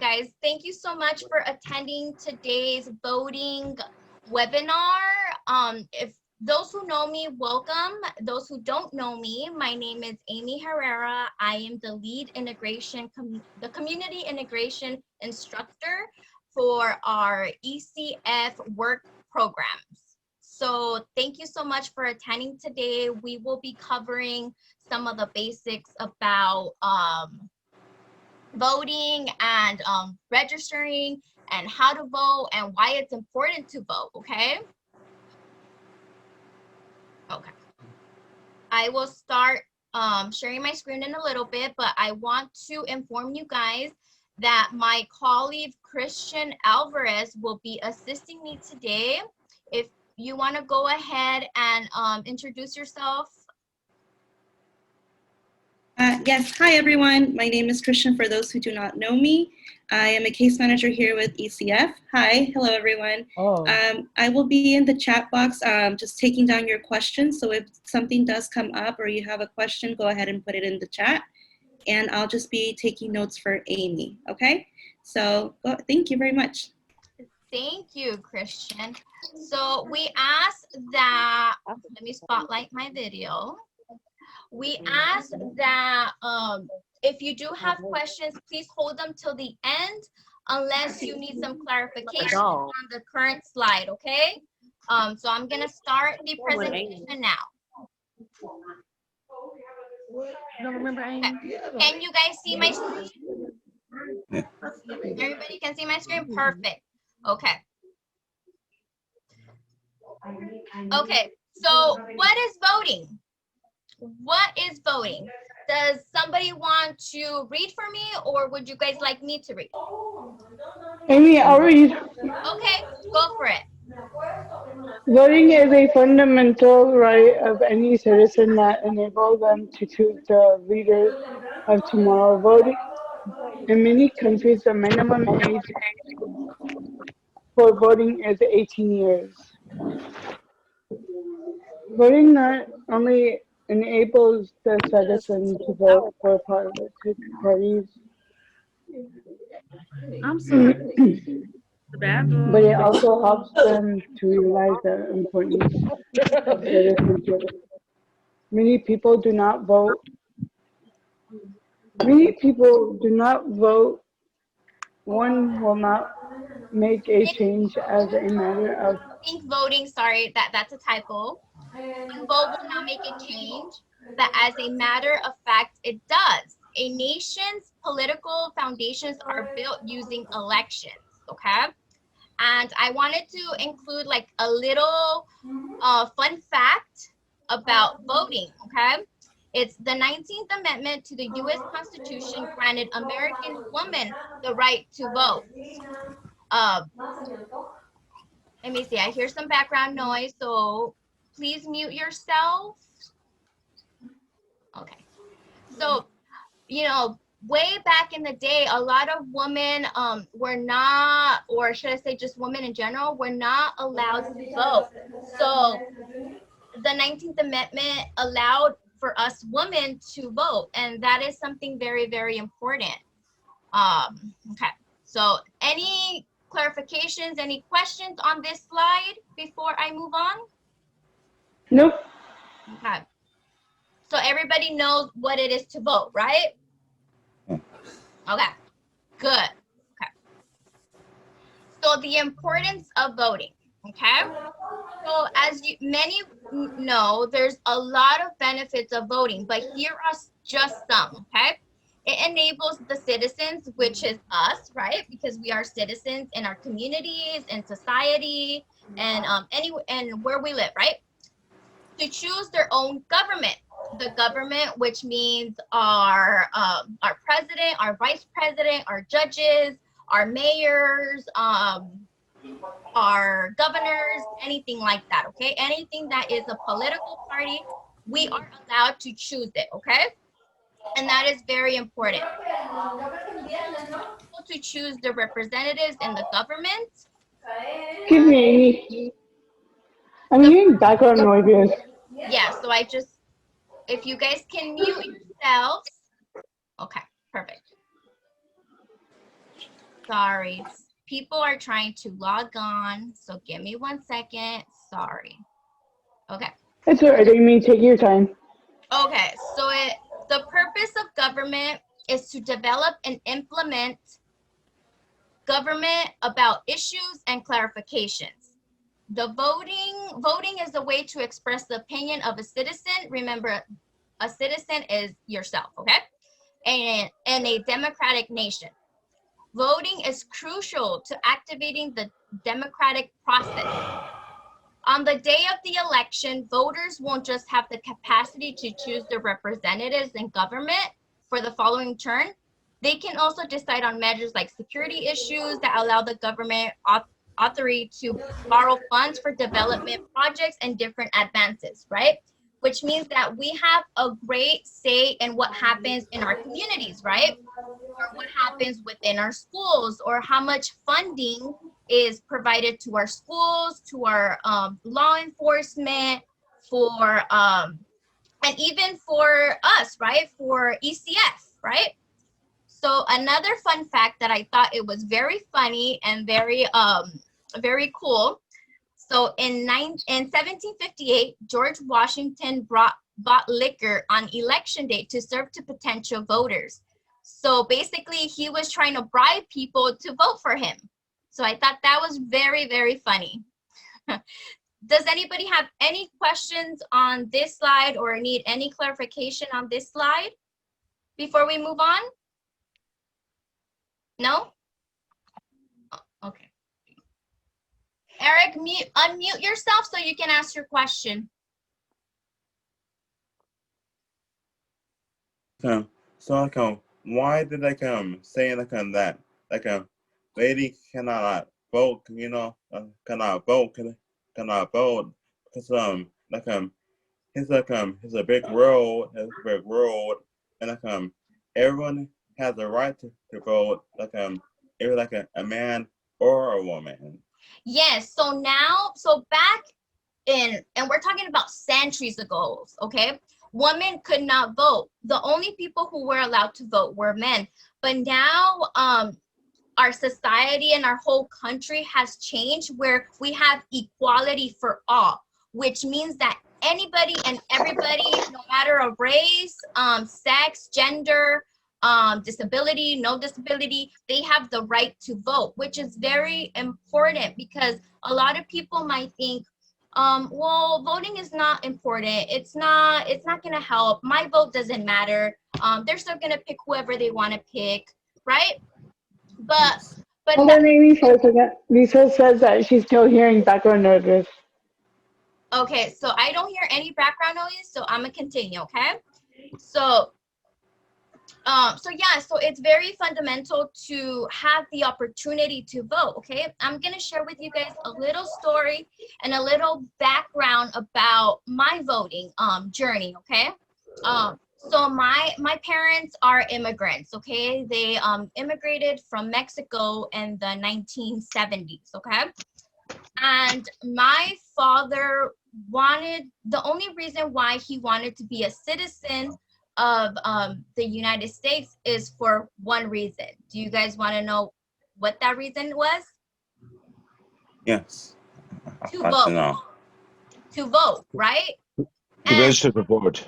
guys. Thank you so much for attending today's voting webinar. If those who know me, welcome. Those who don't know me, my name is Amy Herrera. I am the lead the community integration instructor for our ECF work programs. So thank you so much for attending today. We will be covering some of the basics about voting and registering and how to vote and why it's important to vote, okay? Okay. I will start sharing my screen in a little bit, but I want to inform you guys that my colleague Christian Alvarez will be assisting me today. If you want to go ahead and introduce yourself. Yes, hi everyone. My name is Christian, for those who do not know me. I am a case manager here with ECF. Hi, hello everyone. Oh. I will be in the chat box just taking down your questions. So if something does come up or you have a question, go ahead and put it in the chat. And I'll just be taking notes for Amy, okay? So thank you very much. Thank you, Christian. So we asked that, let me spotlight my video. We asked that if you do have questions, please hold them till the end, unless you need some clarification on the current slide, okay? So I'm gonna start the presentation now. Don't remember Amy? Can you guys see my screen? Everybody can see my screen? Perfect. Okay. Okay, so what is voting? What is voting? Does somebody want to read for me, or would you guys like me to read? Amy, I'll read. Okay, go for it. Voting is a fundamental right of any citizen that enables them to choose the leaders of tomorrow. Voting in many countries, the minimum age for voting is 18 years. Voting not only enables the citizen to vote for political parties, I'm sorry. The bathroom. but it also helps them to realize the importance of citizenship. Many people do not vote. Many people do not vote. One will not make a change as a matter of. Think voting, sorry, that's a typo. One vote will not make a change, but as a matter of fact, it does. A nation's political foundations are built using elections, okay? And I wanted to include like a little fun fact about voting, okay? It's the 19th Amendment to the U.S. Constitution granted American women the right to vote. Let me see, I hear some background noise, so please mute yourself. Okay, so, you know, way back in the day, a lot of women were not, or should I say just women in general, were not allowed to vote. So the 19th Amendment allowed for us women to vote, and that is something very, very important. Okay, so any clarifications, any questions on this slide before I move on? Nope. Okay, so everybody knows what it is to vote, right? Okay, good. Okay, so the importance of voting, okay? So as many know, there's a lot of benefits of voting, but here are just some, okay? It enables the citizens, which is us, right? Because we are citizens in our communities, in society, and and where we live, right? To choose their own government. The government, which means our president, our vice president, our judges, our mayors, our governors, anything like that, okay? Anything that is a political party, we are allowed to choose it, okay? And that is very important. To choose the representatives in the government. Excuse me, Amy. I'm hearing background noises. Yeah, so I just, if you guys can mute yourselves. Okay, perfect. Sorry. People are trying to log on, so give me 1 second. Sorry. Okay. It's all right, Amy. Take your time. Okay, so the purpose of government is to develop and implement government about issues and clarifications. The voting is a way to express the opinion of a citizen. Remember, a citizen is yourself, okay? And in a democratic nation. Voting is crucial to activating the democratic process. On the day of the election, voters won't just have the capacity to choose their representatives in government for the following term. They can also decide on measures like security issues that allow the government authority to borrow funds for development projects and different advances, right? Which means that we have a great say in what happens in our communities, right? Or what happens within our schools, or how much funding is provided to our schools, to our law enforcement, for and even for us, right? For ECF, right? So another fun fact that I thought it was very funny and very cool. So in 1758, George Washington bought liquor on election day to serve to potential voters. So basically, he was trying to bribe people to vote for him. So I thought that was very, very funny. Does anybody have any questions on this slide or need any clarification on this slide before we move on? No? Oh, okay. Eric, unmute yourself so you can ask your question. So why did say that lady cannot vote, cannot vote, cannot vote because it's a big road, and everyone has a right to vote, either a man or a woman. Yes, so back in, and we're talking about centuries ago, okay? Women could not vote. The only people who were allowed to vote were men. But now our society and our whole country has changed where we have equality for all, which means that anybody and everybody, no matter a race, sex, gender, disability, no disability, they have the right to vote, which is very important because a lot of people might think, well, voting is not important. It's not gonna help. My vote doesn't matter. They're still gonna pick whoever they want to pick, right? But Hold on, Amy, for a second. Lisa says that she's still hearing background noises. okay, so I don't hear any background noise, so I'm gonna continue, okay? So so it's very fundamental to have the opportunity to vote, okay? I'm gonna share with you guys a little story and a little background about my voting journey, okay? So my parents are immigrants, okay? They immigrated from Mexico in the 1970s, okay? And my father the only reason why he wanted to be a citizen of the United States is for one reason. Do you guys want to know what that reason was? Yes. To vote. To vote, right? To register to vote.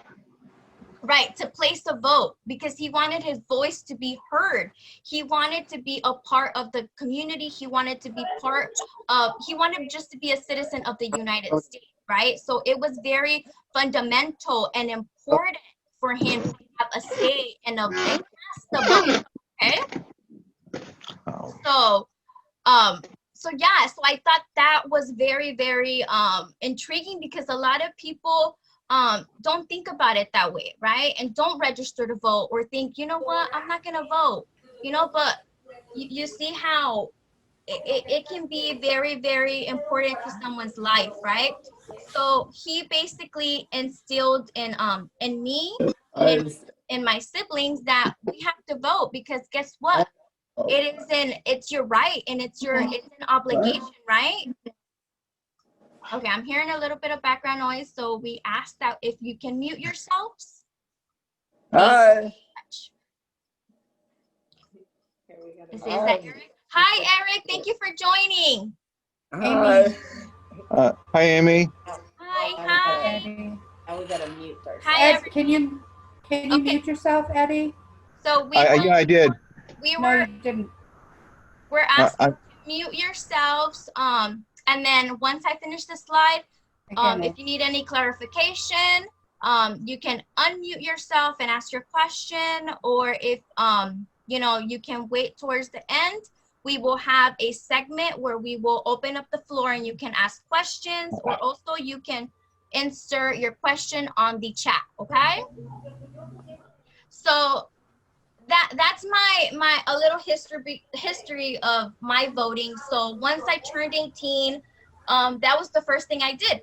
Right, to place a vote, because he wanted his voice to be heard. He wanted to be a part of the community. He wanted to be he wanted just to be a citizen of the United States, right? So it was very fundamental and important for him to have a say and cast the vote, okay? So I thought that was very, very intriguing because a lot of people don't think about it that way, right? And don't register to vote or think, you know what, I'm not gonna vote, but you see how it can be very, very important to someone's life, right? So he basically instilled in me and in my siblings that we have to vote because guess what? It's your right and it's an obligation, right? Okay, I'm hearing a little bit of background noise, so we ask that if you can mute yourselves. Hi. Is that Eric? Hi, Eric. Thank you for joining. Hi. Hi, Amy. Hi, hi. Eddie. Now we gotta mute ourselves. Hi, Ed, everyone. can you Okay. mute yourself, Eddie? So Yeah, I did. No, you didn't. we're asking to mute yourselves. And then once I finish the slide, if you need any clarification, you can unmute yourself and ask your question, or if you know, you can wait towards the end. We will have a segment where we will open up the floor and you can ask questions, or also you can insert your question on the chat. Okay. So that's my a little history of my voting. So once I turned 18, that was the first thing I did.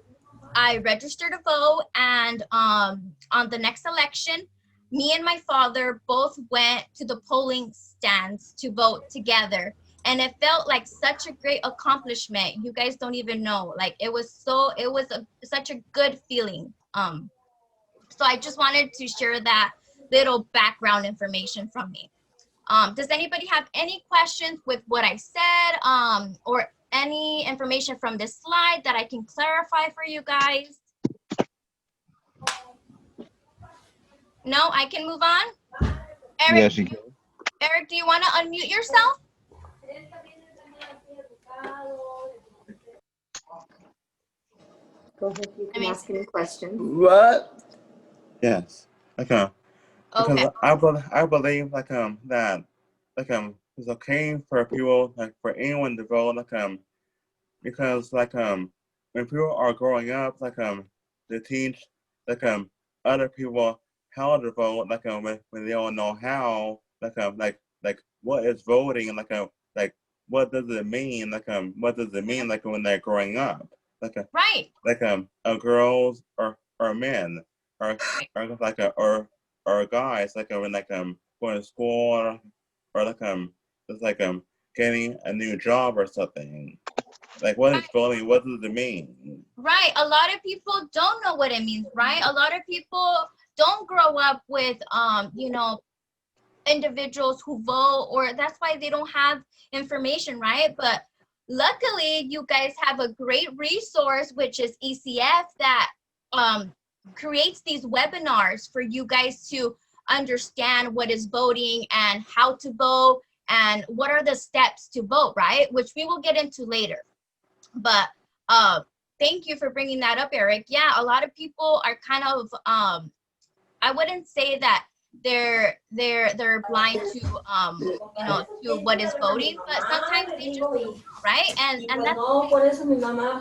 I registered to vote, and on the next election, me and my father both went to the polling stands to vote together, and it felt like such a great accomplishment. You guys don't even know. Like it was such a good feeling. So I just wanted to share that little background information from me. Does anybody have any questions with what I said, or any information from this slide that I can clarify for you guys? No, I can move on. Eric, Yes, you can. Eric, do you want to unmute yourself? Go ahead, you can ask any questions. What? Yes. Okay. Because Okay. I believe that it's okay for people, like for anyone to vote, because when people are growing up, they teach other people how to vote, when they don't know how, like what is voting, and like what does it mean, what does it mean, when they're growing up, Right. Girls or men, or guys, when going to school, or just getting a new job or something. Like, what is voting? What does it mean? Right. A lot of people don't know what it means, right? A lot of people don't grow up with, you know, individuals who vote, or that's why they don't have information, right? But luckily, you guys have a great resource, which is ECF, that creates these webinars for you guys to understand what is voting and how to vote and what are the steps to vote, right? Which we will get into later. But thank you for bringing that up, Eric. Yeah, a lot of people are kind of, I wouldn't say that they're blind to you know, to what is voting, but sometimes they just don't, right? And that's okay.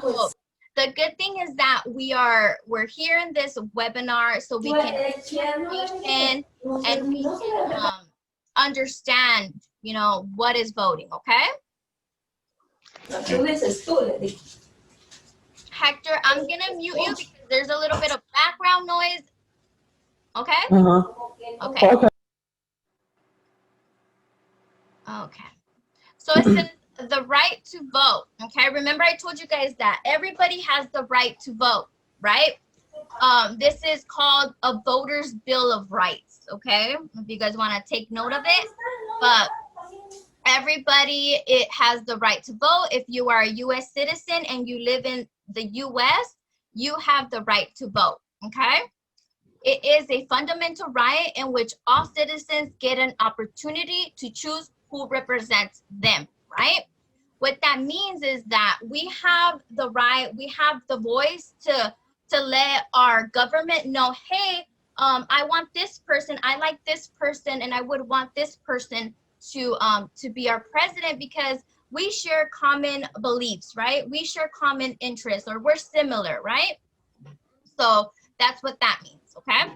So the good thing is that we're here in this webinar so we can get information and we can understand, you know, what is voting. Okay. Hector, I'm gonna mute you because there's a little bit of background noise. Okay? Okay. Okay. So it says the right to vote. Okay. Remember I told you guys that everybody has the right to vote, right? This is called a voter's bill of rights. Okay. If you guys want to take note of it, but everybody, it has the right to vote. If you are a U.S. citizen and you live in the U.S., you have the right to vote. Okay. It is a fundamental right in which all citizens get an opportunity to choose who represents them, right? What that means is that we have the right, we have the voice to let our government know, hey, I want this person, I like this person, and I would want this person to be our president because we share common beliefs, right? We share common interests, or we're similar, right? So that's what that means, okay?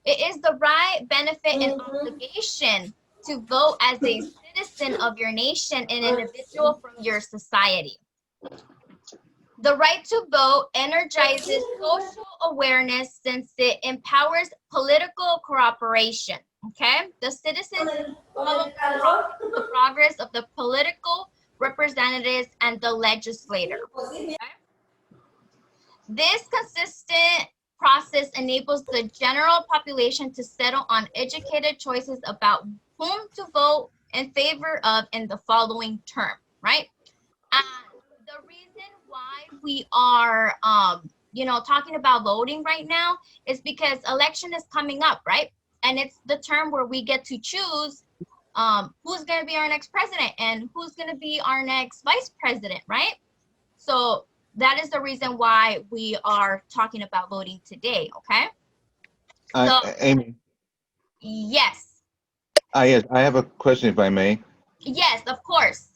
It is the right, benefit, and obligation to vote as a citizen of your nation and individual from your society. The right to vote energizes social awareness since it empowers political cooperation, okay? The citizens follow the progress of the political representatives and the legislator, okay? This consistent process enables the general population to settle on educated choices about whom to vote in favor of in the following term, right? The reason why we are, talking about voting right now is because election is coming up, right? And it's the term where we get to choose who's going to be our next president and who's going to be our next vice president, right? So that is the reason why we are talking about voting today, okay? So, Amy, yes, yes, I have a question if I may. yes, of course.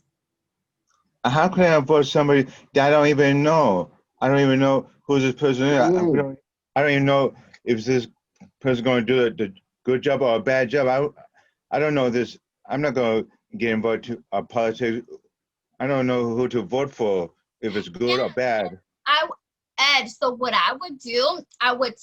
How can I vote somebody that I don't even know? I don't even know who this person is. I don't even know if this person going to do the good job or a bad job. I don't know this. I'm not going to get involved to politics. I don't know who to vote for, if it's good or bad. Ed, so what I would do, I would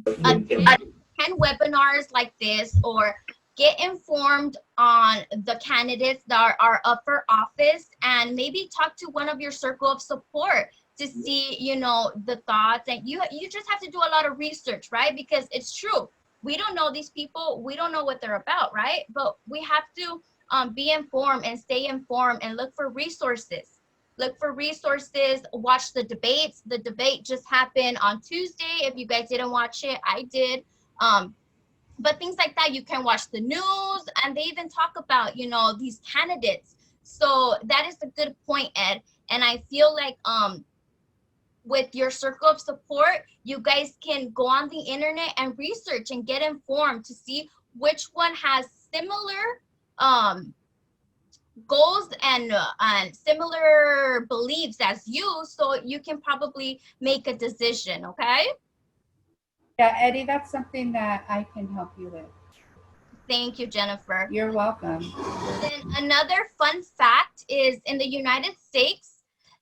attend 10 webinars like this, or get informed on the candidates that are up for office, and maybe talk to one of your circle of support to see, the thoughts. And you just have to do a lot of research, right? Because it's true. We don't know these people. We don't know what they're about, right? But we have to be informed and stay informed and look for resources. Watch the debates. The debate just happened on Tuesday. If you guys didn't watch it, I did. But things like that, you can watch the news, and they even talk about, these candidates. So that is a good point, Ed. And I feel like with your circle of support, you guys can go on the internet and research and get informed to see which one has similar goals and similar beliefs as you, so you can probably make a decision, okay? Yeah, Eddie, that's something that I can help you with. Thank you, Jennifer. You're welcome. Then another fun fact is, in the United States,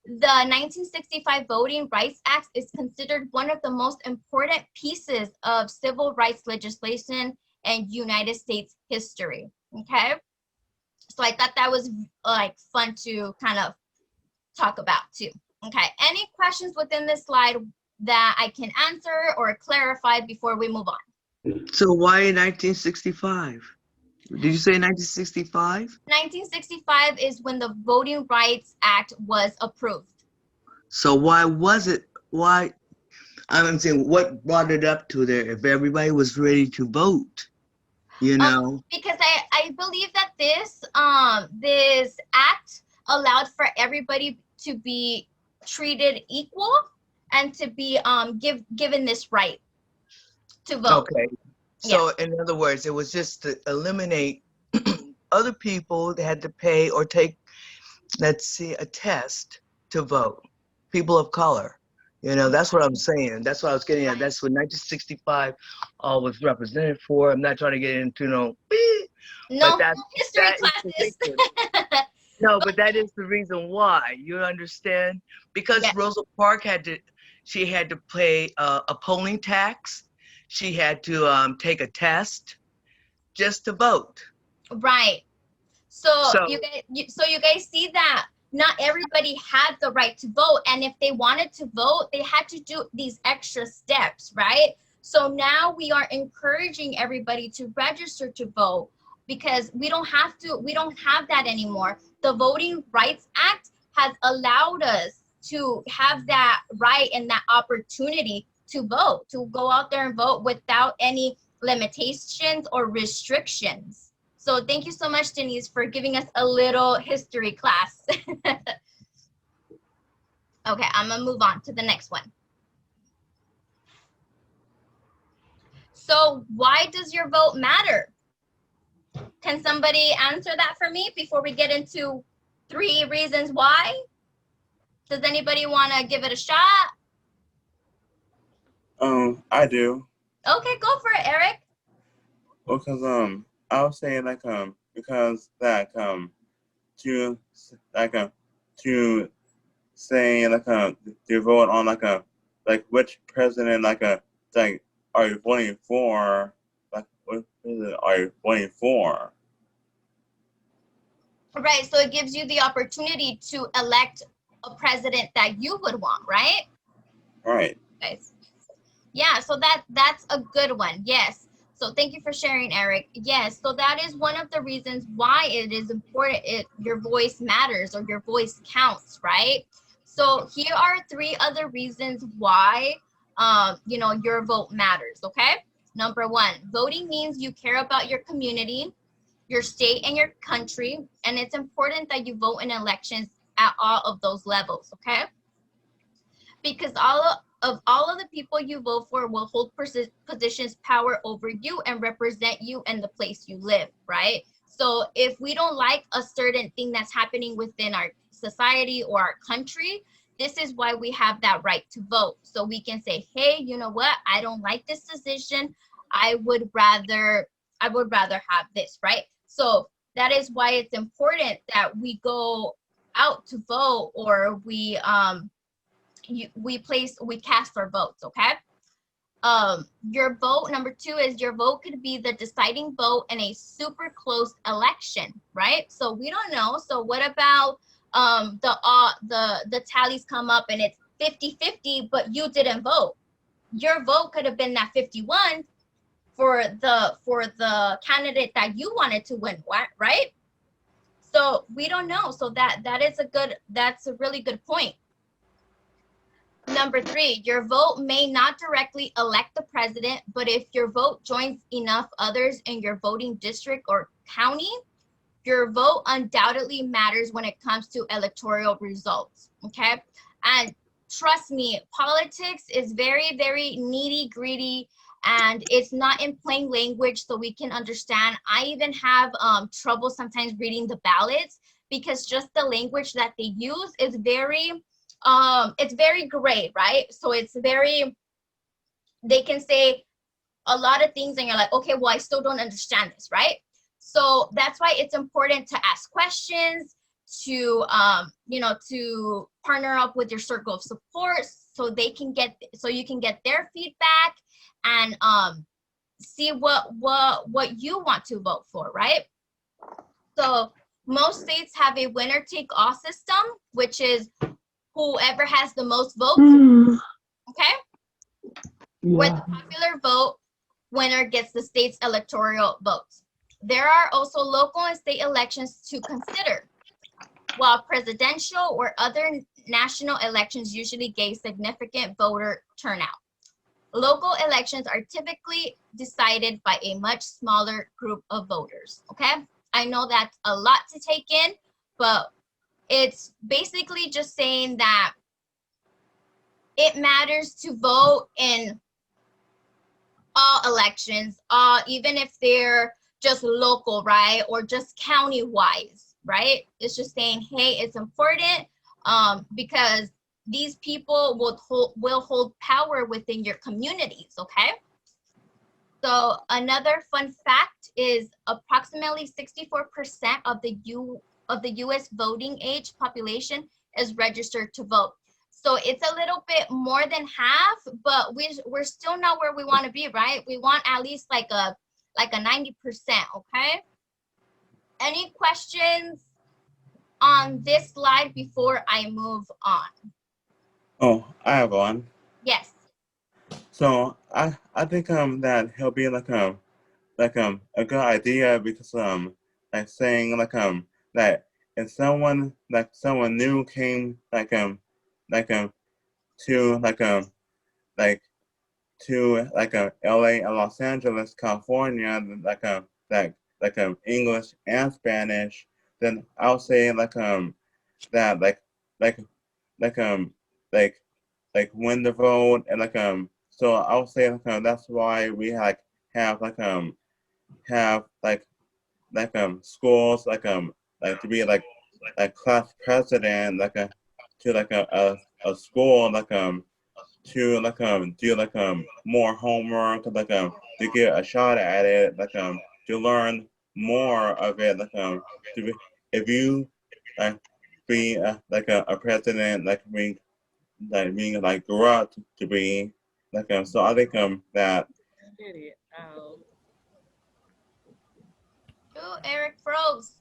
the 1965 Voting Rights Act is considered one of the most important pieces of civil rights legislation in United States history, okay? So I thought that was like fun to kind of talk about too. Okay, any questions within this slide that I can answer or clarify before we move on? So why 1965? Did you say 1965? 1965 is when the Voting Rights Act was approved. So I'm saying, what brought it up to there if everybody was ready to vote, Because I believe that this act allowed for everybody to be treated equal and to be given this right to vote. Okay. So in other words, it was just to eliminate other people that had to pay or take, let's see, a test to vote. People of color. That's what I'm saying. That's what I was getting at. That's what 1965 was represented for. I'm not trying to get into No history classes. No, but that is the reason why. You understand? Because Rosa Parks had to pay a polling tax. She had to take a test just to vote. Right. So you guys see that not everybody had the right to vote, and if they wanted to vote, they had to do these extra steps, right? So now we are encouraging everybody to register to vote, because we don't have that anymore. The Voting Rights Act has allowed us to have that right and that opportunity to vote, to go out there and vote without any limitations or restrictions. So thank you so much, Denise, for giving us a little history class. Okay, I'm gonna move on to the next one. So why does your vote matter? Can somebody answer that for me before we get into 3 reasons why? Does anybody want to give it a shot? I do. Okay, go for it, Eric. Because I was saying because that to say to vote on which president are you voting for, what president are you voting for? Right, so it gives you the opportunity to elect a president that you would want, right? Right. Guys. Yeah, so that's a good one. Yes. So thank you for sharing, Eric. Yes, so that is one of the reasons why it is important. Your voice matters, or your voice counts, right? So here are 3 other reasons why, you know, your vote matters. Okay. Number 1, voting means you care about your community, your state, and your country, and it's important that you vote in elections at all of those levels. Okay. Because all of the people you vote for will hold positions power over you and represent you in the place you live, right? So if we don't like a certain thing that's happening within our society or our country, this is why we have that right to vote. So we can say, hey, you know what? I don't like this decision. I would rather have this, right? So that is why it's important that we go out to vote, or we cast our votes. Okay. Your vote, number 2, is your vote could be the deciding vote in a super close election, right? So we don't know. So what about the tallies come up and it's 50-50, but you didn't vote? Your vote could have been that 51 for the candidate that you wanted to win, right? So we don't know. So that's a really good point. Number 3, your vote may not directly elect the president, but if your vote joins enough others in your voting district or county, your vote undoubtedly matters when it comes to electoral results. Okay. And trust me, politics is very, very nitty gritty, and it's not in plain language so we can understand. I even have trouble sometimes reading the ballots, because just the language that they use is it's very gray, right? So they can say a lot of things and you're like, okay, well, I still don't understand this, right? So that's why it's important to ask questions, to to partner up with your circle of support, so you can get their feedback and see what you want to vote for, right? So most states have a winner take all system, which is whoever has the most votes. Okay. Where the popular vote winner gets the state's electoral votes. There are also local and state elections to consider, while presidential or other national elections usually gain significant voter turnout. Local elections are typically decided by a much smaller group of voters. Okay, I know that's a lot to take in, but it's basically just saying that it matters to vote in all elections, even if they're just local, right? Or just county wise, right? It's just saying, hey, it's important because these people will hold power within your communities, okay? So another fun fact is approximately 64% of the US voting age population is registered to vote. So it's a little bit more than half, but we're still not where we want to be, right? We want at least like a 90%, okay? Any questions on this slide before I move on? Oh, I have one. Yes. So I think that he'll be like a good idea, because like saying that if someone new came to LA and Los Angeles, California, English and Spanish, then I'll say that like win the vote, and so I'll say that's why we have have schools to be class president, to a school to do more homework, to get a shot at it, to learn more of it, to be, if you be a president, being grew up to be so I think that Did it. Oh, Eric froze.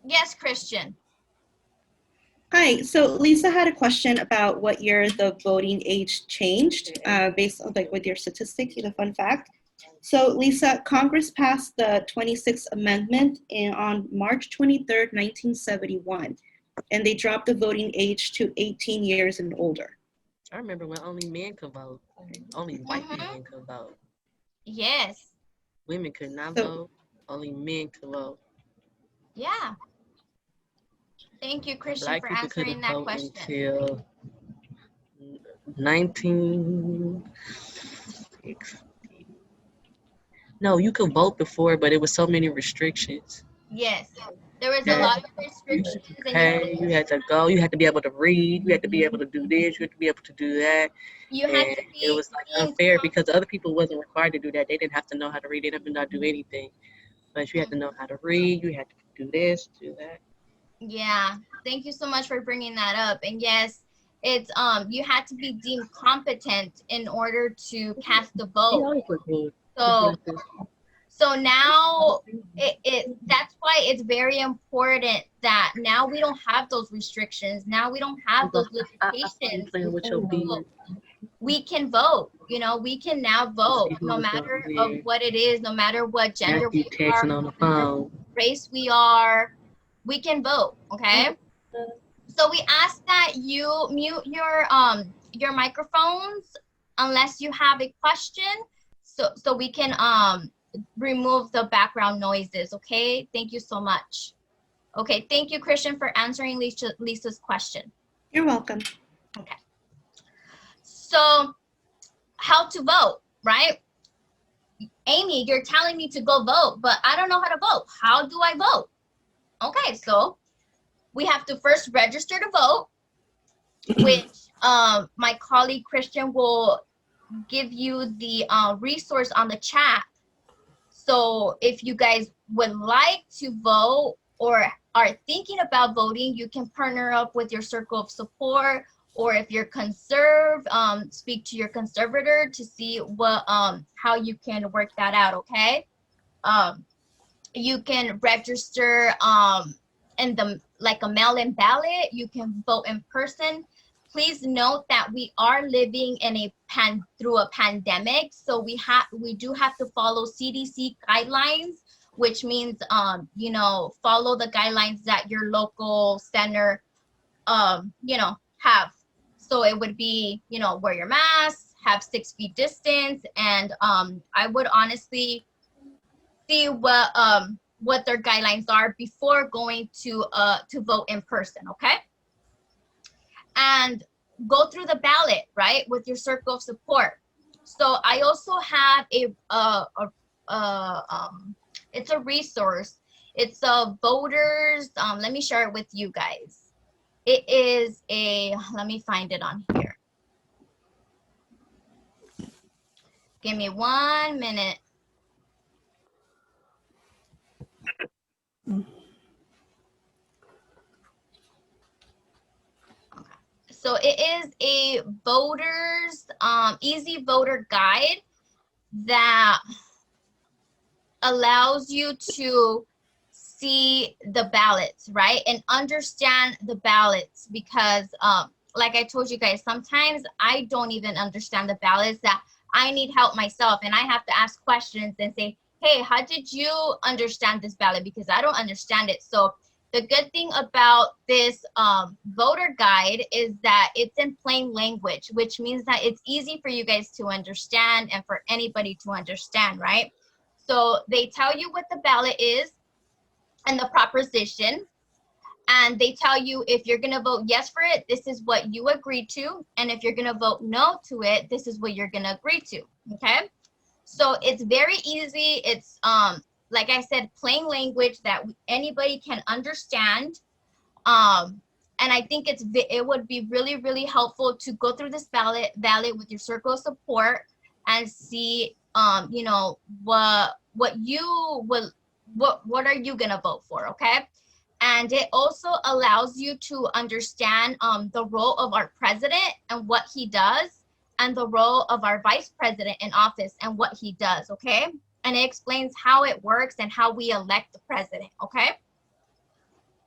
Yes, Christian. Hi, so Lisa had a question about what year the voting age changed based on like with your statistic, the fun fact. So Lisa, Congress passed the 26th Amendment on March 23rd, 1971, and they dropped the voting age to 18 years and older. I remember when only men could vote. Only white men could vote. Yes. Women could not So- vote. Only men could vote. Yeah. Thank you, Christian, Black for people answering couldn't that vote question. until 19. No, you could vote before, but it was so many restrictions. Yes. There was a Yeah. lot of You restrictions. had to And pay, you had to go, you had to be able to read, you had to be able to do this, you had to be able to do that. you had And to it be was like deemed unfair because other people wasn't required to do that. They didn't have to know how to read, they didn't have to do anything. But you had to know how to read, you had to do this, do that. Yeah, thank you so much for bringing that up. And yes, it's you had to be deemed competent in order to cast the vote. So now that's why it's very important that now we don't have those restrictions. Now we don't have those limitations. Playing with your beard. We can vote. You know, we can now vote no matter of what it is, no matter what gender we are, Texting on the phone. race we are, we can vote. Okay. So we ask that you mute your microphones unless you have a question, so we can remove the background noises. Okay, thank you so much. Okay, thank you, Christian, for answering Lisa's question. You're welcome. Okay. So how to vote, right? Amy, you're telling me to go vote, but I don't know how to vote. How do I vote? Okay, so we have to first register to vote, which my colleague Christian will give you the resource on the chat. So if you guys would like to vote or are thinking about voting, you can partner up with your circle of support, or if you're conserved, speak to your conservator to see what how you can work that out. Okay. You can register in the like a mail-in ballot. You can vote in person. Please note that we are living in through a pandemic, so we do have to follow CDC guidelines, which means you know, follow the guidelines that your local center you know, have. So it would be, you know, wear your mask, have 6 feet distance, and I would honestly see what their guidelines are before going to vote in person. Okay. And go through the ballot, right, with your circle of support. So I also have it's a resource. It's a voters. Let me share it with you guys. It is let me find it on here. Give me 1 minute. So it is a voters easy voter guide that allows you to see the ballots, right, and understand the ballots, because like I told you guys, sometimes I don't even understand the ballots, that I need help myself, and I have to ask questions and say, hey, how did you understand this ballot, because I don't understand it. So the good thing about this voter guide is that it's in plain language, which means that it's easy for you guys to understand and for anybody to understand, right? So they tell you what the ballot is and the proposition, and they tell you if you're going to vote yes for it, this is what you agree to, and if you're going to vote no to it, this is what you're going to agree to. Okay, so it's very easy. It's like I said, plain language that anybody can understand. And I think it would be really, really helpful to go through this ballot with your circle of support and see you know, what are you gonna vote for. Okay, and it also allows you to understand the role of our president and what he does, and the role of our vice president in office and what he does. Okay, and it explains how it works and how we elect the president. Okay,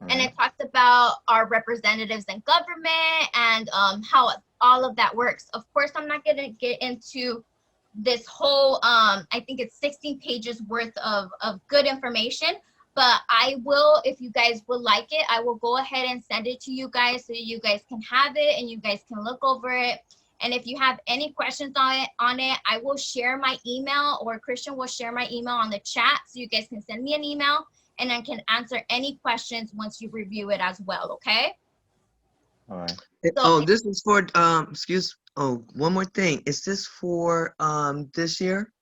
And it talks about our representatives in government and how all of that works. Of course, I'm not going to get into this whole, I think it's 16 pages worth of good information, but I will, if you guys would like it, I will go ahead and send it to you guys so you guys can have it and you guys can look over it. And if you have any questions on it, I will share my email, or Christian will share my email on the chat so you guys can send me an email and I can answer any questions once you review it as well, okay? All right. So, This is for, one more thing. Is this for this year?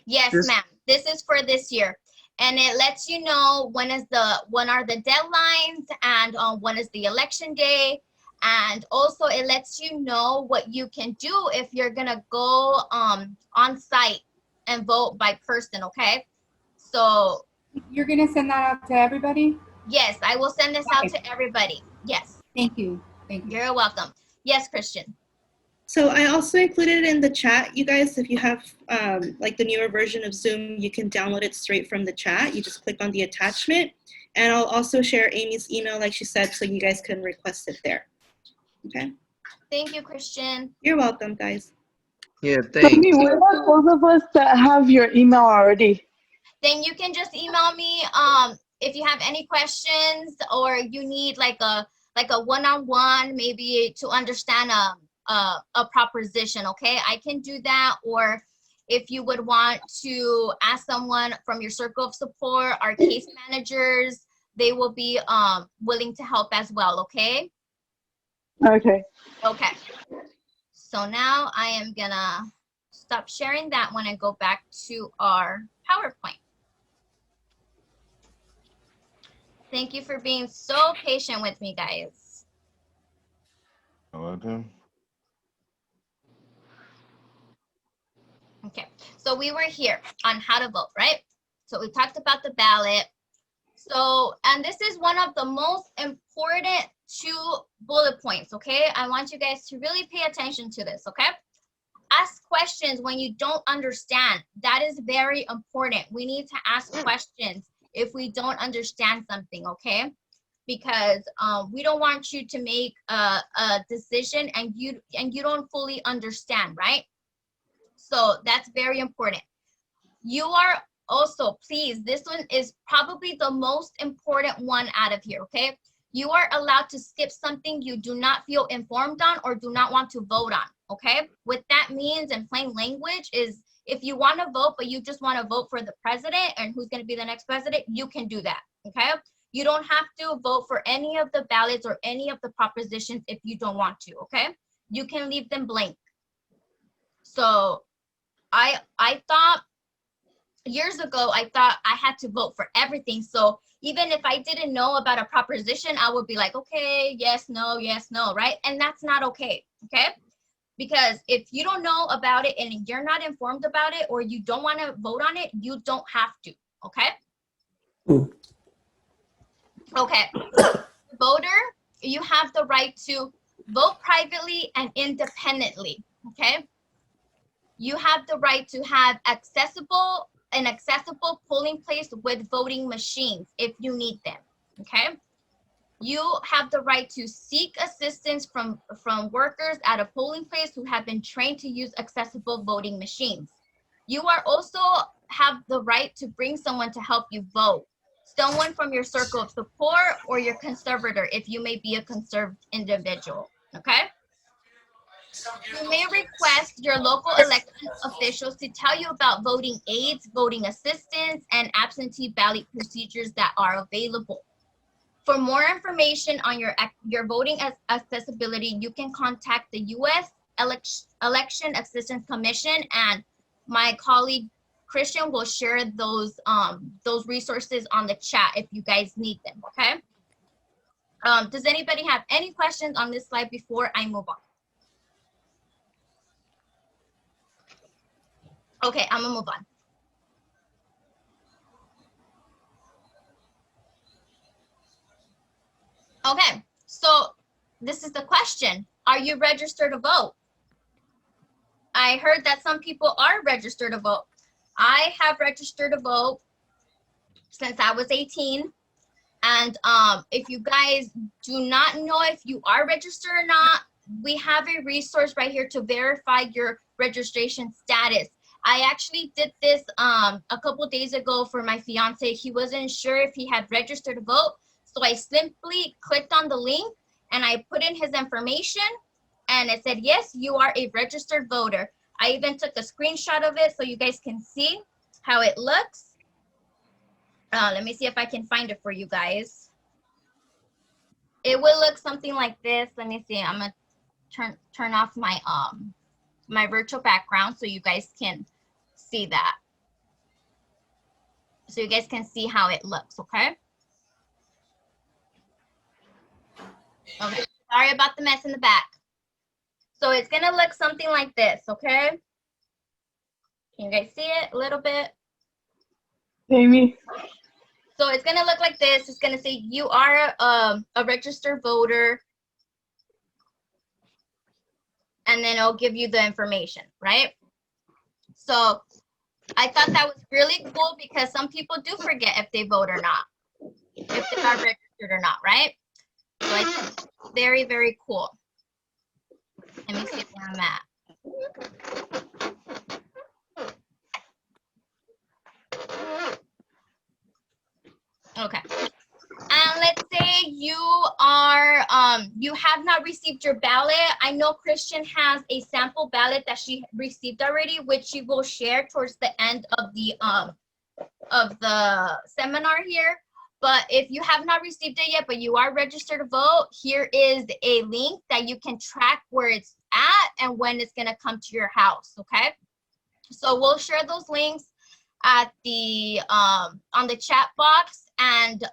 yes, This- ma'am. This is for this year. And it lets you know when are the deadlines and when is the election day. And also it lets you know what you can do if you're gonna go on site and vote by person, okay? So You're gonna send that out to everybody? yes, I will send this out Okay. to everybody. Yes, Thank you. Thank you. you're welcome. Yes, Christian. So I also included it in the chat, you guys. If you have like the newer version of Zoom, you can download it straight from the chat. You just click on the attachment. And I'll also share Amy's email, like she said, so you guys can request it there. Okay? Thank you, Christian. You're welcome, guys. Yeah, Amy, thanks. what about those of us that have your email already? Then you can just email me if you have any questions or you need like a one-on-one, maybe to understand a proposition, okay? I can do that. Or if you would want to ask someone from your circle of support, our case managers, they will be willing to help as well, okay? Okay. Okay. So now I am gonna stop sharing that one and go back to our PowerPoint. Thank you for being so patient with me, guys. You're welcome. Okay, so we were here on how to vote, right? So we talked about the ballot. So, and this is one of the most important 2 bullet points, okay? I want you guys to really pay attention to this, okay? Ask questions when you don't understand. That is very important. We need to ask questions if we don't understand something, okay? Because we don't want you to make a decision and you don't fully understand, right? So that's very important. You are also, please, this one is probably the most important one out of here, okay? You are allowed to skip something you do not feel informed on or do not want to vote on, okay? What that means in plain language is if you want to vote, but you just want to vote for the president and who's going to be the next president, you can do that, okay? You don't have to vote for any of the ballots or any of the propositions if you don't want to, okay? You can leave them blank. So I thought years ago, I thought I had to vote for everything. So even if I didn't know about a proposition, I would be like, okay, yes, no, right? And that's not okay, okay? Because if you don't know about it and you're not informed about it or you don't want to vote on it, you don't have to, okay? Okay, voter, you have the right to vote privately and independently, okay? You have the right to have an accessible polling place with voting machines if you need them, okay? You have the right to seek assistance from workers at a polling place who have been trained to use accessible voting machines. You are also have the right to bring someone to help you vote, someone from your circle of support or your conservator if you may be a conserved individual, okay? You may request your local election officials to tell you about voting aids, voting assistance, and absentee ballot procedures that are available. For more information on your voting accessibility, you can contact the U.S. Election Assistance Commission, and my colleague Christian will share those resources on the chat if you guys need them, okay? Does anybody have any questions on this slide before I move on? Okay, I'm gonna move on. Okay, so this is the question. Are you registered to vote? I heard that some people are registered to vote. I have registered to vote since I was 18. And if you guys do not know if you are registered or not, we have a resource right here to verify your registration status. I actually did this a couple days ago for my fiance. He wasn't sure if he had registered to vote. So I simply clicked on the link and I put in his information and it said, yes, you are a registered voter. I even took a screenshot of it so you guys can see how it looks. Let me see if I can find it for you guys. It will look something like this. Let me see. I'm gonna turn off my my virtual background so you guys can see that. So you guys can see how it looks, okay? Okay, sorry about the mess in the back. So it's gonna look something like this, okay? Can you guys see it a little bit? Amy. So it's gonna look like this. It's gonna say you are a registered voter. And then it'll give you the information, right? So I thought that was really cool because some people do forget if they vote or not, if they are registered or not, right? So I think it's very, very cool. Let me see where I'm at. Okay. And let's say you are, you have not received your ballot. I know Christian has a sample ballot that she received already, which she will share towards the end of the seminar here. But if you have not received it yet, but you are registered to vote, here is a link that you can track where it's at and when it's gonna come to your house, okay? So we'll share those links at the on the chat box, and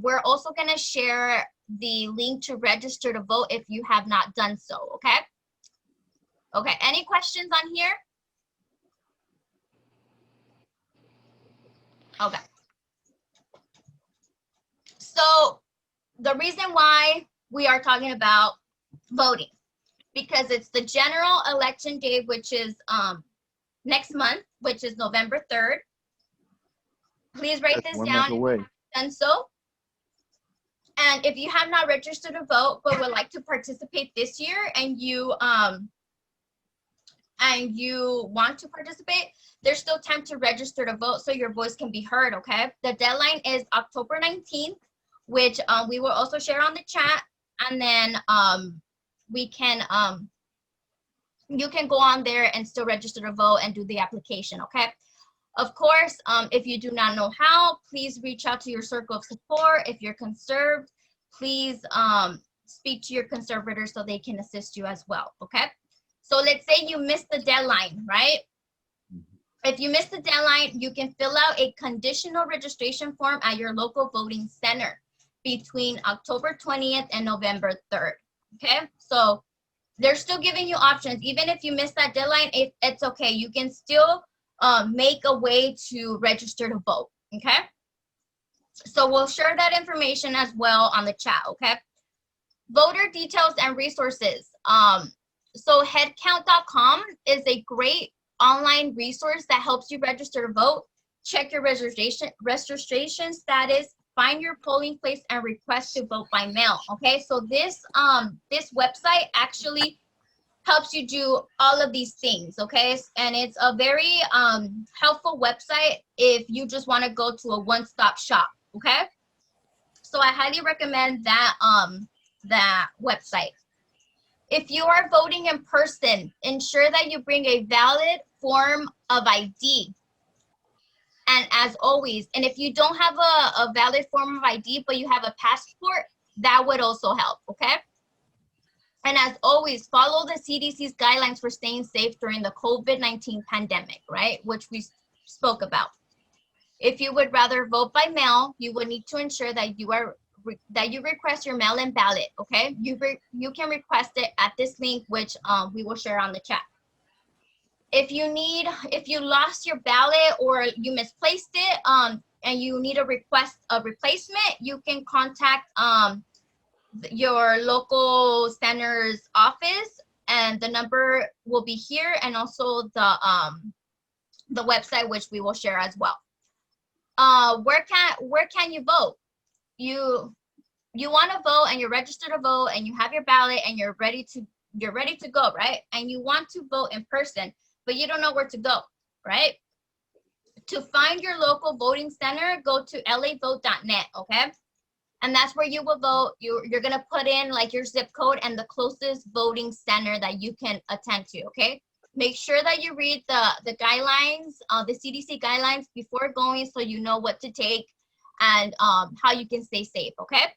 we're also gonna share the link to register to vote if you have not done so, okay? Okay, any questions on here? Okay. So the reason why we are talking about voting, because it's the general election day, which is next month, which is November 3rd. Please write this down if you haven't done so. And if you have not registered to vote but would like to participate this year and you want to participate, there's still time to register to vote so your voice can be heard, okay? The deadline is October 19th, which we will also share on the chat, and then we can you can go on there and still register to vote and do the application, okay? Of course, if you do not know how, please reach out to your circle of support. If you're conserved, please speak to your conservator so they can assist you as well, okay? So let's say you missed the deadline, right? If you missed the deadline, you can fill out a conditional registration form at your local voting center between October 20th and November 3rd, okay? So they're still giving you options. Even if you miss that deadline, it's okay. You can still make a way to register to vote, okay? So we'll share that information as well on the chat, okay? Voter details and resources. So headcount.com is a great online resource that helps you register to vote, check your registration status, find your polling place, and request to vote by mail, okay? So this website actually helps you do all of these things, okay? And it's a very helpful website if you just want to go to a one-stop shop, okay? So I highly recommend that that website. If you are voting in person, ensure that you bring a valid form of ID. And as always, and if you don't have a valid form of ID, but you have a passport, that would also help, okay? And as always, follow the CDC's guidelines for staying safe during the COVID-19 pandemic, right? Which we spoke about. If you would rather vote by mail, you would need to ensure that you request your mail-in ballot, okay? You can request it at this link, which we will share on the chat. If you lost your ballot or you misplaced it, and you need a replacement, you can contact your local center's office, and the number will be here, and also the website, which we will share as well. Where can you vote? you want to vote and you're registered to vote and you have your ballot and you're ready to go, right? And you want to vote in person, but you don't know where to go, right? To find your local voting center, go to lavote.net, okay? And that's where you will vote. You're gonna put in like your zip code and the closest voting center that you can attend to, okay? Make sure that you read the guidelines, the CDC guidelines before going, so you know what to take and how you can stay safe, okay?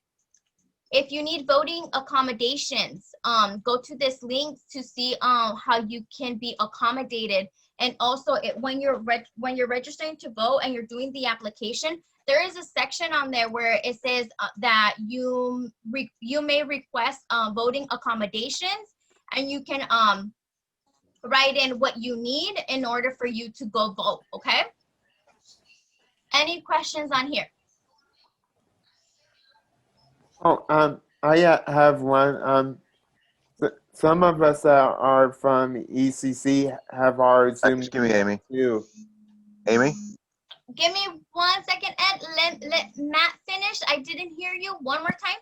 If you need voting accommodations, go to this link to see how you can be accommodated. And also, when you're registering to vote and you're doing the application, there is a section on there where it says that you may request voting accommodations, and you can write in what you need in order for you to go vote. Okay. Any questions on here? Oh, I have one. Some of us are from ECC have our Zoom. Excuse me, Amy. Too. Amy? Give me 1 second, Ed. Let Matt finish. I didn't hear you. One more time.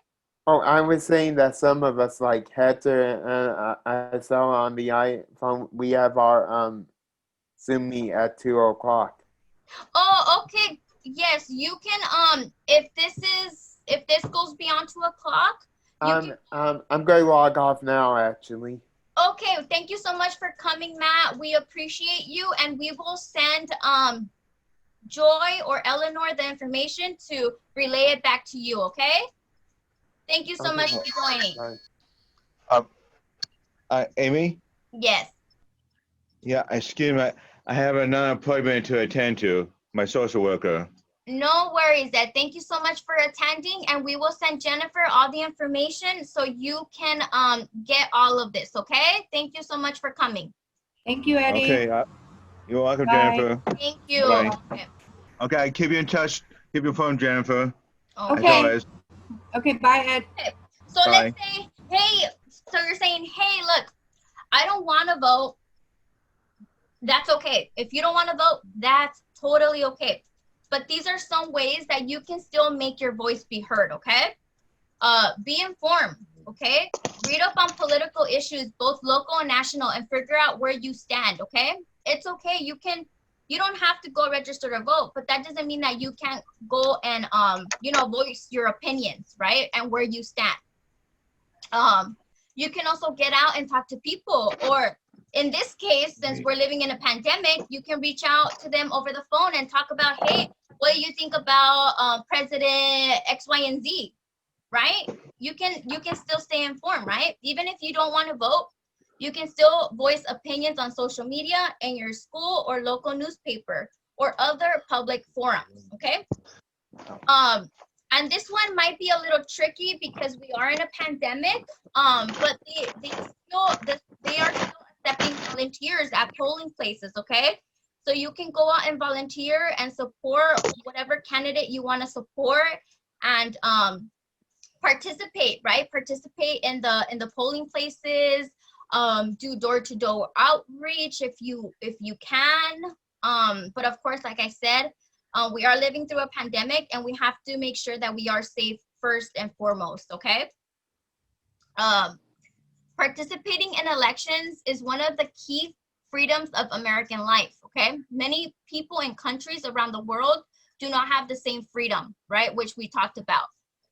Oh, I was saying that some of us, like Hector and I saw on the iPhone, we have our Zoom meet at 2 o'clock. Oh, okay. Yes, you can. If this goes beyond 2 o'clock, I'm going to log off now, actually. Okay, thank you so much for coming, Matt. We appreciate you, and we will send Joy or Eleanor the information to relay it back to you. Okay. Thank you so much for joining. Amy? Yes. Yeah, excuse me. I have another appointment to attend to, my social worker. No worries, Ed. Thank you so much for attending, and we will send Jennifer all the information so you can get all of this, okay? Thank you so much for coming. Thank you, Eddie. Okay, you're welcome, Bye. Jennifer. Thank you. Bye. Okay, keep you in touch. Keep your phone, Jennifer. Okay. As always. Okay, bye, Ed. Okay. So Bye. let's say, hey, so you're saying, hey, look, I don't want to vote. That's okay. If you don't want to vote, that's totally okay. But these are some ways that you can still make your voice be heard, okay? Be informed, okay? Read up on political issues, both local and national, and figure out where you stand, okay? It's okay. You don't have to go register to vote, but that doesn't mean that you can't go and, voice your opinions, right? And where you stand. You can also get out and talk to people, or in this case, since we're living in a pandemic, you can reach out to them over the phone and talk about, hey, what do you think about President X, Y, and Z, right? You can still stay informed, right? Even if you don't want to vote, you can still voice opinions on social media in your school or local newspaper or other public forums, okay? And this one might be a little tricky because we are in a pandemic, but they are still accepting volunteers at polling places, okay? So you can go out and volunteer and support whatever candidate you want to support, and participate, right? Participate in the polling places, do door-to-door outreach if you can. But of course, like I said, we are living through a pandemic, and we have to make sure that we are safe first and foremost, okay? Participating in elections is one of the key freedoms of American life, okay? Many people in countries around the world do not have the same freedom, right? Which we talked about,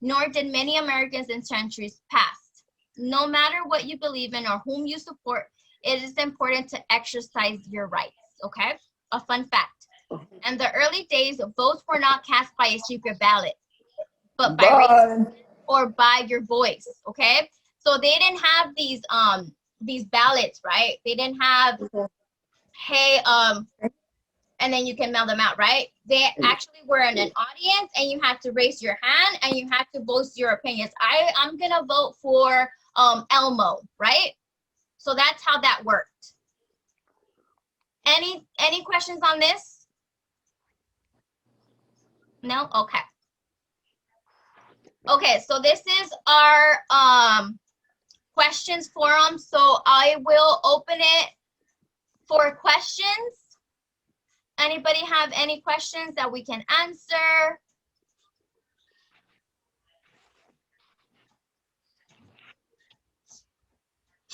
nor did many Americans in centuries past. No matter what you believe in or whom you support, it is important to exercise your rights, okay? A fun fact. In the early days, votes were not cast by a secret ballot, but by race or by your voice, okay? So they didn't have these ballots, right? They didn't have, hey, and then you can mail them out, right? They actually were in an audience, and you had to raise your hand and you had to voice your opinions. I'm gonna vote for Elmo, right? So that's how that worked. Any questions on this? No? Okay. Okay, so this is our questions forum. So I will open it for questions. Anybody have any questions that we can answer?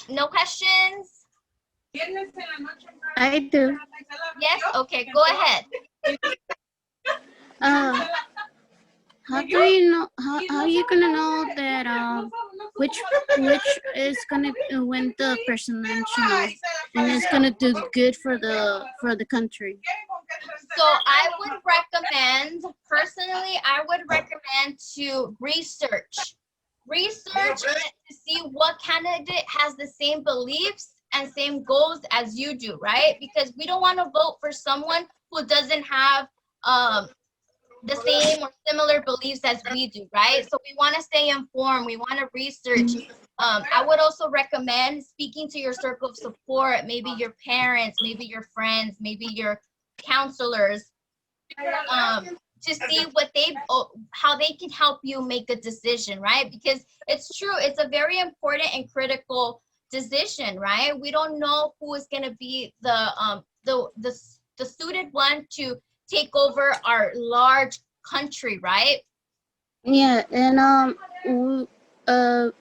No questions? I do. Yes? Okay, go ahead. How do you know? How are you gonna know that which is gonna win the presidential and it's gonna do good for the country? So I would recommend, personally, I would recommend to research it to see what candidate has the same beliefs and same goals as you do, right? Because we don't want to vote for someone who doesn't have the same or similar beliefs as we do, right? So we want to stay informed. We want to research. I would also recommend speaking to your circle of support, maybe your parents, maybe your friends, maybe your counselors, to see what how they can help you make a decision, right? Because it's true, it's a very important and critical decision, right? We don't know who is going to be the suited one to take over our large country, right? Yeah, and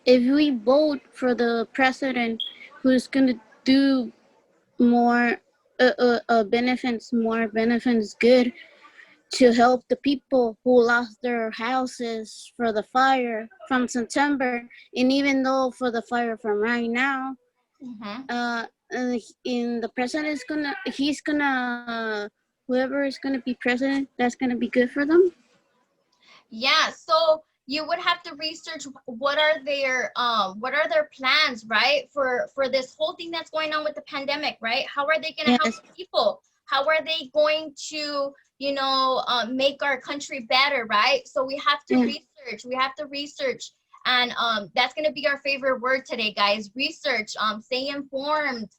if we vote for the president who's gonna do more benefits good to help the people who lost their houses for the fire from September, and even though for the fire from right now, in the president is he's gonna whoever is gonna be president, that's gonna be good for them. Yeah, so you would have to research what are their plans, right? For this whole thing that's going on with the pandemic, right? How are they going to help people? How are they going to, make our country better, right? So we have to research. We have to research. And that's going to be our favorite word today, guys. Research, stay informed,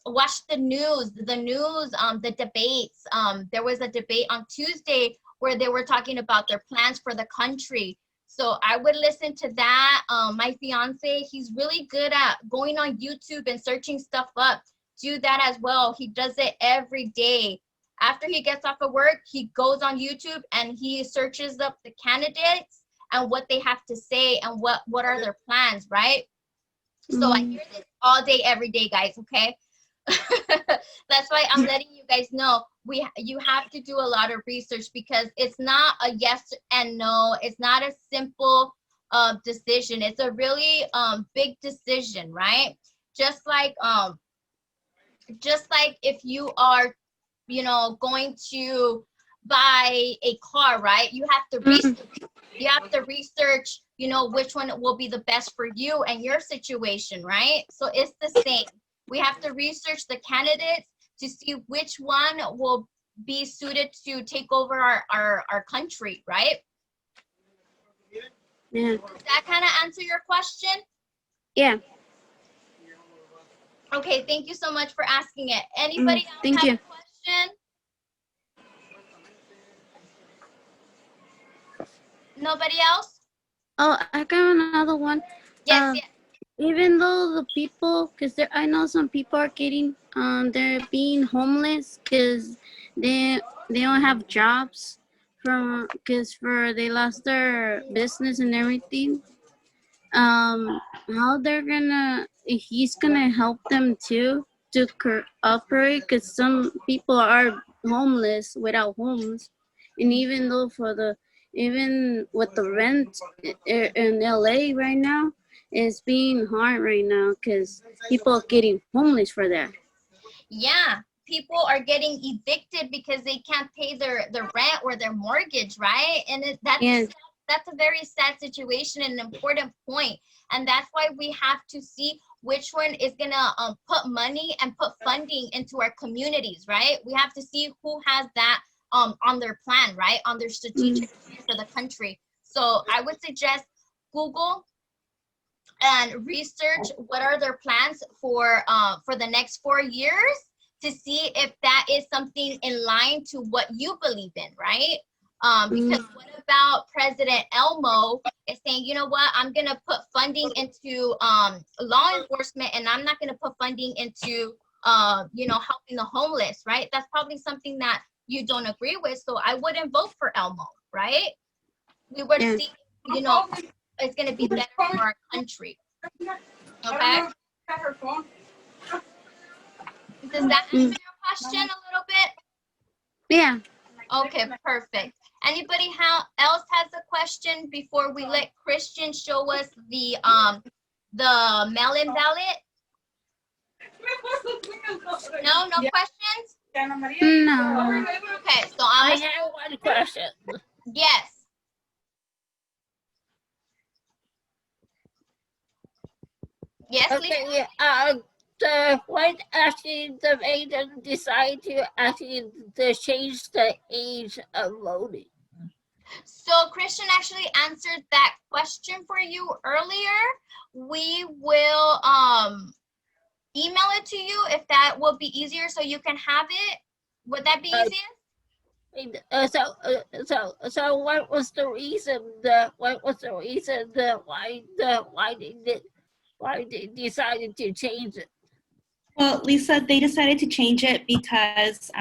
watch the news, the debates. There was a debate on Tuesday where they were talking about their plans for the country. So I would listen to that. My fiance, he's really good at going on YouTube and searching stuff up. Do that as well. He does it every day. After he gets off of work, he goes on YouTube and he searches up the candidates and what they have to say and what are their plans, right? So I hear this all day, every day, guys, okay? That's why I'm letting you guys know you have to do a lot of research, because it's not a yes and no. It's not a simple decision. It's a really big decision, right? Just like if you are going to buy a car, right? You have to research. You have to research, which one will be the best for you and your situation, right? So it's the same. We have to research the candidates to see which one will be suited to take over our country, right? Yeah. Does that kind of answer your question? Yeah. Okay, thank you so much for asking it. Anybody else have a question? Nobody else? Oh, I got another one. Yes, yes. Even though the people, because I know some people are getting, they're being homeless because they don't have jobs because they lost their business and everything. How he's gonna help them too to cooperate, because some people are homeless without homes, and even with the rent in LA right now, it's being hard right now because people are getting homeless for that. Yeah, people are getting evicted because they can't pay their rent or their mortgage, right? And that's a very sad situation and an important point. And that's why we have to see which one is gonna put money and put funding into our communities, right? We have to see who has that on their plan, right? On their strategic plan for the country. So I would suggest Google and research what are their plans for the next 4 years, to see if that is something in line to what you believe in, right? Because what about President Elmo is saying, you know what, I'm going to put funding into law enforcement, and I'm not going to put funding into, helping the homeless, right? That's probably something that you don't agree with. So I wouldn't vote for Elmo, right? We would see, it's going to be better for our country. Okay? her phone. Does that answer your question a little bit? Yeah. Okay, perfect. Anybody else has a question before we let Christian show us the mail-in ballot? No questions? No. Okay, so I I'm have one question. yes. Yes, Lisa? Okay, what actually made them decide to actually to change the age of voting? So Christian actually answered that question for you earlier. We will email it to you if that will be easier so you can have it. Would that be easier? So what was the reason? Why they decided to change it? Well, Lisa, they decided to change it because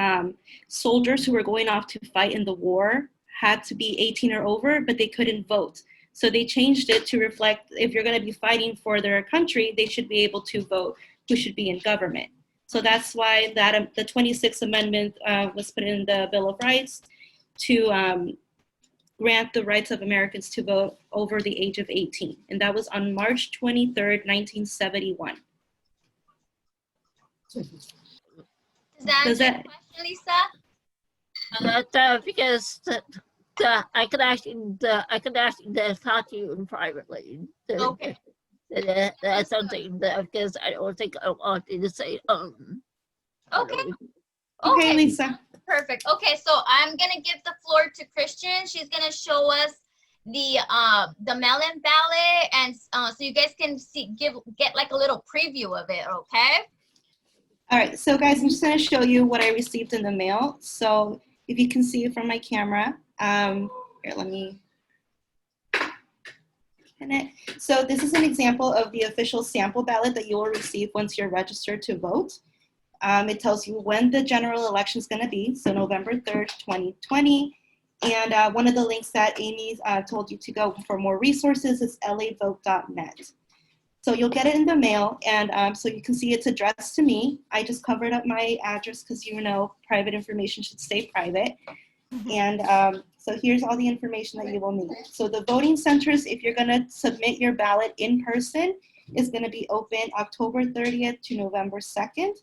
soldiers who were going off to fight in the war had to be 18 or over, but they couldn't vote. So they changed it to reflect if you're going to be fighting for their country, they should be able to vote who should be in government. So that's why that the 26th Amendment was put in the Bill of Rights to grant the rights of Americans to vote over the age of 18. And that was on March 23rd, 1971. Does that answer your question, Lisa? Because I could actually talk to you privately. Okay. That's something that because I don't think I wanted to say Okay. Okay, Lisa. Perfect. Okay, so I'm gonna give the floor to Christian. She's gonna show us the mail-in ballot, and so you guys can get like a little preview of it. Okay. All right, so guys, I'm just gonna show you what I received in the mail. So if you can see it from my camera, here, let me pin it. So this is an example of the official sample ballot that you will receive once you're registered to vote. It tells you when the general election is gonna be, so November 3rd, 2020. And one of the links that Amy told you to go for more resources is lavote.net. So you'll get it in the mail, and so you can see it's addressed to me. I just covered up my address because private information should stay private. And so here's all the information that you will need. So the voting centers, if you're gonna submit your ballot in person, is gonna be open October 30th to November 2nd,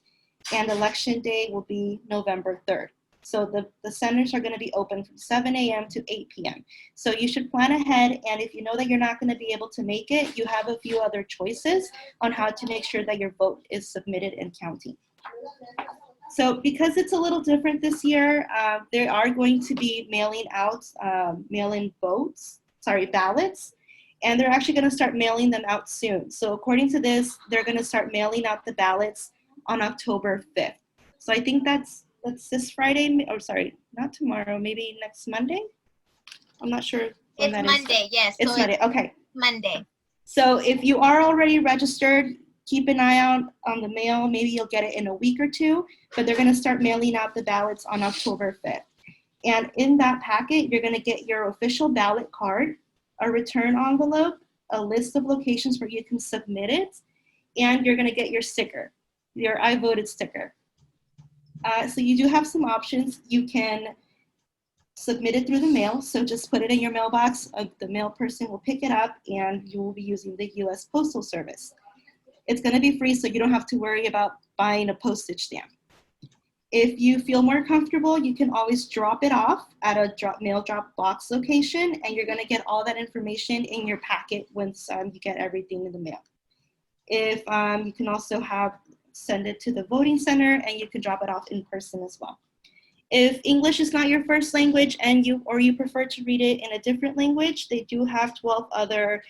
and election day will be November 3rd. So the centers are gonna be open from 7 a.m. to 8 p.m. So you should plan ahead, and if you know that you're not gonna be able to make it, you have a few other choices on how to make sure that your vote is submitted and counting. So because it's a little different this year, they are going to be mailing out mail-in ballots, and they're actually gonna start mailing them out soon. So according to this, they're gonna start mailing out the ballots on October 5th. So I think that's this Friday, or sorry, not tomorrow, maybe next Monday? I'm not sure when that is. It's Monday, yes. It's Monday, okay. Monday. So if you are already registered, keep an eye out on the mail. Maybe you'll get it in a week or two, but they're gonna start mailing out the ballots on October 5th. And in that packet, you're gonna get your official ballot card, a return envelope, a list of locations where you can submit it, and you're gonna get your sticker, your I voted sticker. So you do have some options. You can submit it through the mail. So just put it in your mailbox. The mail person will pick it up, and you will be using the US Postal Service. It's gonna be free, so you don't have to worry about buying a postage stamp. If you feel more comfortable, you can always drop it off at a mail drop box location, and you're gonna get all that information in your packet once you get everything in the mail. If you can also send it to the voting center, and you can drop it off in person as well. If English is not your first language and you prefer to read it in a different language, they do have 12 other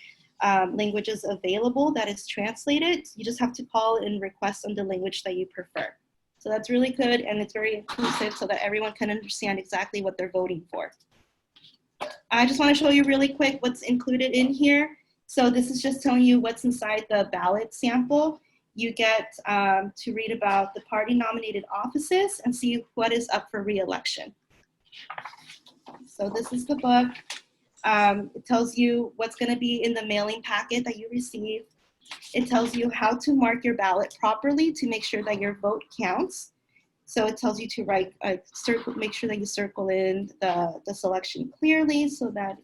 languages available that is translated. You just have to call and request on the language that you prefer. So that's really good, and it's very inclusive so that everyone can understand exactly what they're voting for. I just want to show you really quick what's included in here. So this is just telling you what's inside the ballot sample. You get to read about the party nominated offices and see what is up for re-election. So this is the book. It tells you what's going to be in the mailing packet that you receive. It tells you how to mark your ballot properly to make sure that your vote counts. So it tells you to write, make sure that you circle in the selection clearly so that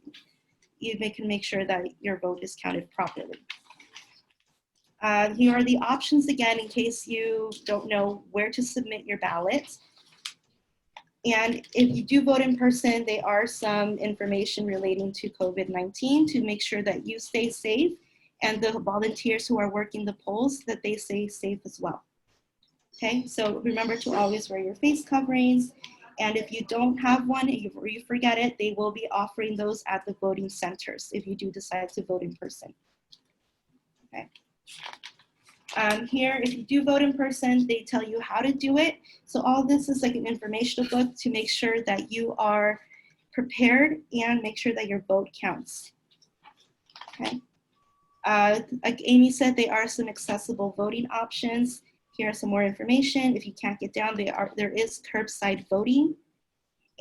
you can make sure that your vote is counted properly. Here are the options again in case you don't know where to submit your ballot. And if you do vote in person, there are some information relating to COVID-19 to make sure that you stay safe and the volunteers who are working the polls, that they stay safe as well. Okay, so remember to always wear your face coverings. And if you don't have one or you forget it, they will be offering those at the voting centers if you do decide to vote in person. Okay. Here, if you do vote in person, they tell you how to do it. So all this is like an informational book to make sure that you are prepared and make sure that your vote counts. Okay. Like Amy said, there are some accessible voting options. Here are some more information. If you can't get down, there is curbside voting,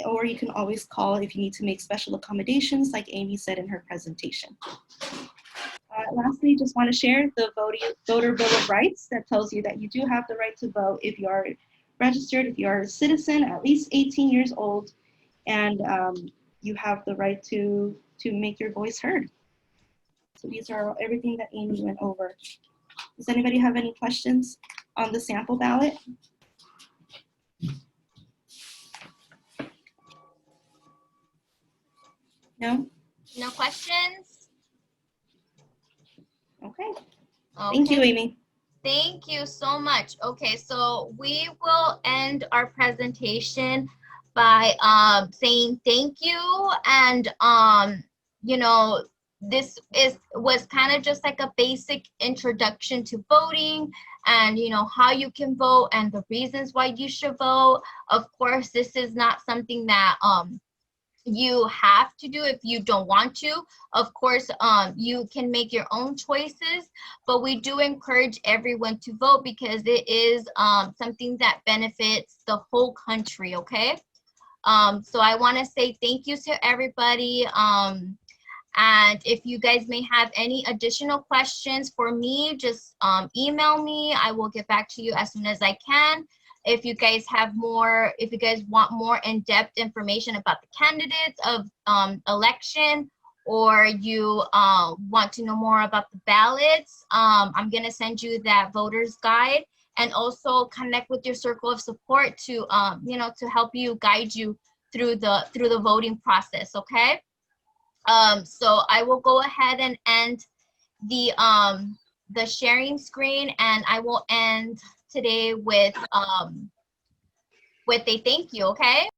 or you can always call if you need to make special accommodations, like Amy said in her presentation. Lastly, just want to share the Voter Bill of Rights that tells you that you do have the right to vote if you are registered, if you are a citizen, at least 18 years old, and you have the right to make your voice heard. So these are everything that Amy went over. Does anybody have any questions on the sample ballot? No? No questions? Okay. Thank you, Amy. Thank you so much. Okay, so we will end our presentation by saying thank you. And you know, this was kind of just like a basic introduction to voting and you know how you can vote and the reasons why you should vote. Of course, this is not something that you have to do if you don't want to. Of course, you can make your own choices, but we do encourage everyone to vote because it is something that benefits the whole country. Okay, so I want to say thank you to everybody. And if you guys may have any additional questions for me, just email me. I will get back to you as soon as I can. If you guys have more, if you guys want more in-depth information about the candidates of election, or you want to know more about the ballots, I'm gonna send you that voter's guide, and also connect with your circle of support to you know, to help you guide you through the voting process. Okay. So I will go ahead and end the sharing screen, and I will end today with a thank you. Okay.